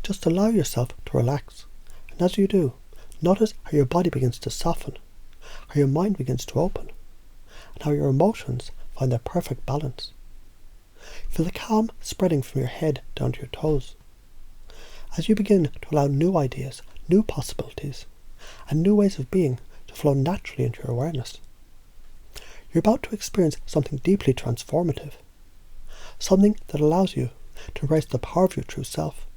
Just allow yourself to relax, and as you do, notice how your body begins to soften, how your mind begins to open, and how your emotions find their perfect balance. Feel the calm spreading from your head down to your toes. As you begin to allow new ideas, new possibilities, and new ways of being to flow naturally into your awareness, you're about to experience something deeply transformative, something that allows you to embrace the power of your true self.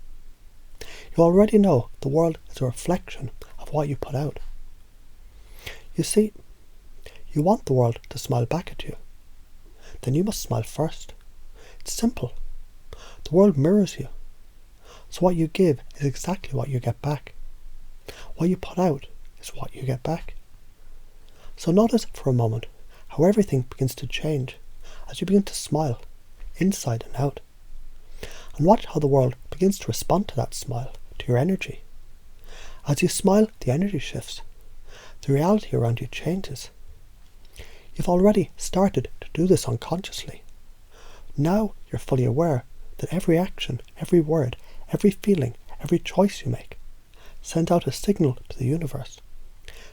You already know the world is a reflection of what you put out. You see, you want the world to smile back at you. Then you must smile first. It's simple. The world mirrors you. So what you give is exactly what you get back. What you put out is what you get back. So notice for a moment how everything begins to change as you begin to smile, inside and out. And watch how the world begins to respond to that smile, to your energy. As you smile, the energy shifts. The reality around you changes. You've already started to do this unconsciously. Now you're fully aware that every action, every word, every feeling, every choice you make sends out a signal to the universe,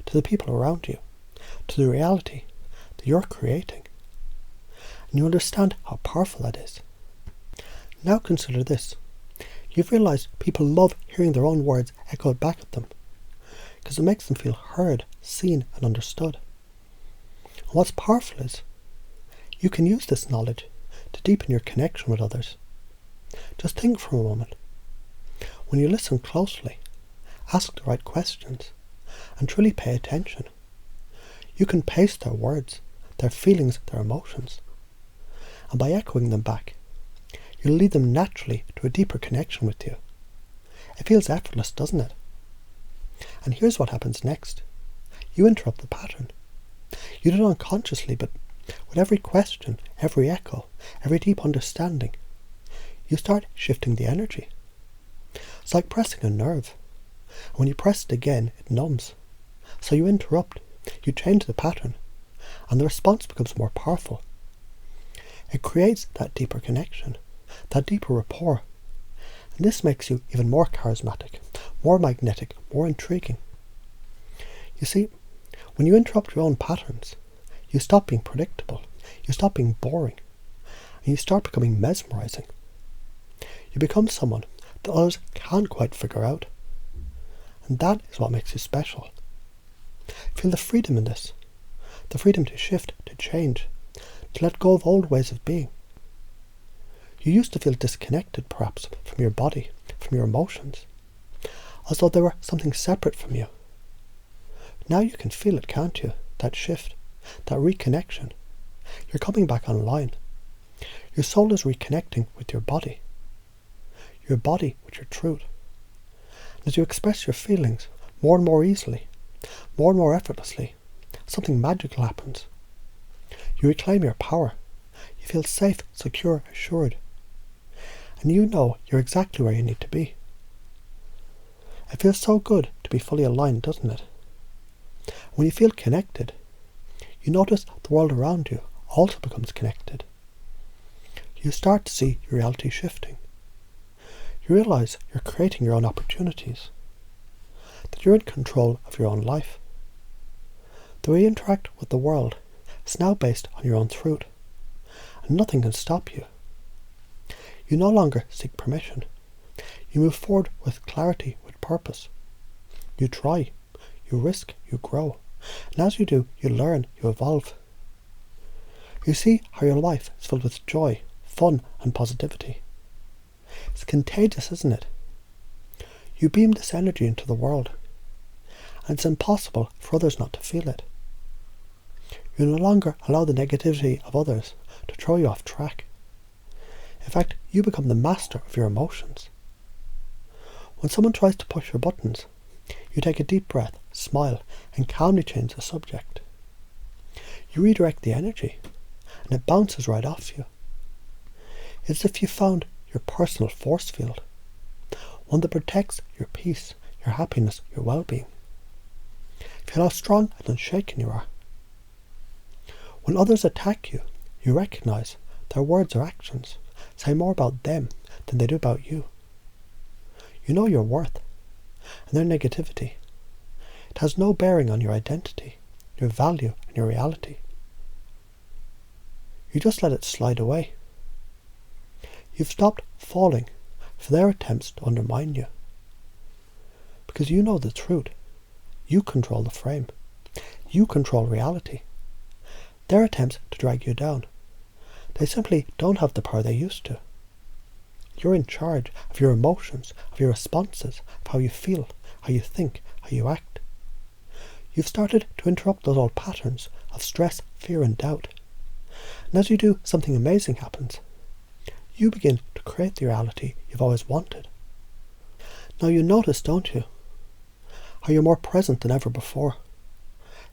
to the people around you, to the reality that you're creating. And you understand how powerful that is. Now consider this. You've realised people love hearing their own words echoed back at them, because it makes them feel heard, seen and understood. And what's powerful is, you can use this knowledge to deepen your connection with others. Just think for a moment. When you listen closely, ask the right questions, and truly pay attention, you can pace their words, their feelings, their emotions. And by echoing them back, you'll lead them naturally to a deeper connection with you. It feels effortless, doesn't it? And here's what happens next. You interrupt the pattern. You do it unconsciously, but with every question, every echo, every deep understanding, you start shifting the energy. It's like pressing a nerve. And when you press it again, it numbs. So you interrupt, you change the pattern, and the response becomes more powerful. It creates that deeper connection, that deeper rapport. And this makes you even more charismatic, more magnetic, more intriguing. You see, when you interrupt your own patterns, you stop being predictable, you stop being boring, and you start becoming mesmerizing. You become someone that others can't quite figure out. And that is what makes you special. Feel the freedom in this, the freedom to shift, to change, to let go of old ways of being. You used to feel disconnected, perhaps, from your body, from your emotions, as though they were something separate from you. Now you can feel it, can't you? That shift, that reconnection. You're coming back online. Your soul is reconnecting with your body with your truth. As you express your feelings more and more easily, more and more effortlessly, something magical happens. You reclaim your power. You feel safe, secure, assured. And you know you're exactly where you need to be. It feels so good to be fully aligned, doesn't it? When you feel connected, you notice the world around you also becomes connected. You start to see your reality shifting. You realise you're creating your own opportunities, that you're in control of your own life. The way you interact with the world is now based on your own truth, and nothing can stop you. You no longer seek permission. You move forward with clarity, with purpose. You try, you risk, you grow, and as you do, you learn, you evolve. You see how your life is filled with joy, fun and positivity. It's contagious, isn't it? You beam this energy into the world, and it's impossible for others not to feel it. You no longer allow the negativity of others to throw you off track. In fact, you become the master of your emotions. When someone tries to push your buttons, you take a deep breath, smile, and calmly change the subject. You redirect the energy, and it bounces right off you. It's as if you found your personal force field, one that protects your peace, your happiness, your well-being. Feel how strong and unshaken you are. When others attack you, you recognise their words or actions say more about them than they do about you. You know your worth, and their negativity. It has no bearing on your identity, your value, and your reality. You just let it slide away. You've stopped falling for their attempts to undermine you. Because you know the truth. You control the frame. You control reality. Their attempts to drag you down, they simply don't have the power they used to. You're in charge of your emotions, of your responses, of how you feel, how you think, how you act. You've started to interrupt those old patterns of stress, fear and doubt. And as you do, something amazing happens. You begin to create the reality you've always wanted. Now you notice, don't you, how you're more present than ever before.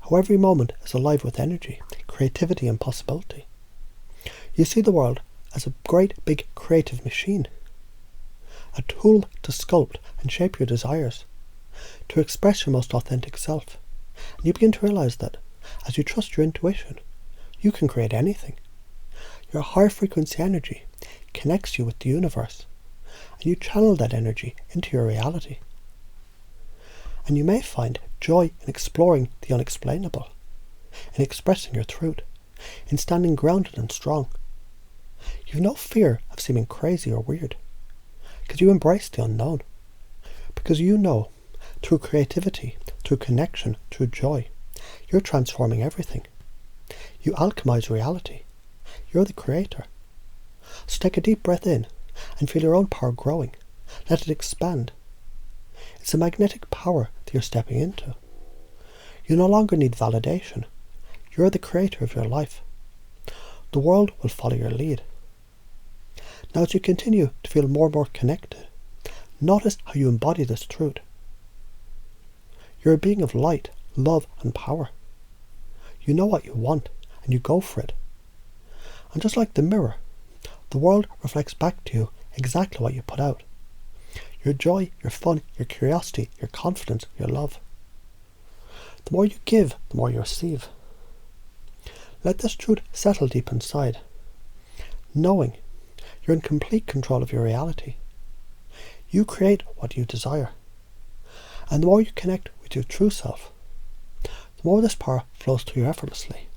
How every moment is alive with energy, creativity and possibility. You see the world as a great big creative machine. A tool to sculpt and shape your desires, to express your most authentic self. And you begin to realize that, as you trust your intuition, you can create anything. Your high frequency energy connects you with the universe, and you channel that energy into your reality. And you may find joy in exploring the unexplainable, in expressing your truth, in standing grounded and strong. You've no fear of seeming crazy or weird, because you embrace the unknown. Because you know, through creativity, through connection, through joy, you're transforming everything. You alchemize reality. You're the creator. So take a deep breath in and feel your own power growing. Let it expand. It's a magnetic power that you're stepping into. You no longer need validation. You're the creator of your life. The world will follow your lead. Now as you continue to feel more and more connected, notice how you embody this truth. You're a being of light, love and power. You know what you want and you go for it. And just like the mirror, the world reflects back to you exactly what you put out. Your joy, your fun, your curiosity, your confidence, your love. The more you give, the more you receive. Let this truth settle deep inside, knowing you're in complete control of your reality. You create what you desire. And the more you connect with your true self, the more this power flows through you effortlessly.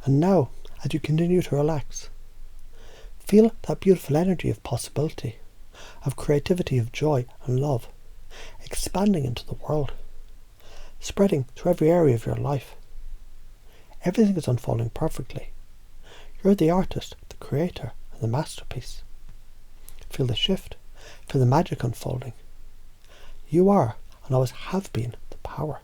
And now, as you continue to relax, feel that beautiful energy of possibility, of creativity, of joy and love, expanding into the world, spreading through every area of your life. Everything is unfolding perfectly. You're the artist, the creator, and the masterpiece. Feel the shift, feel the magic unfolding. You are, and always have been, the power.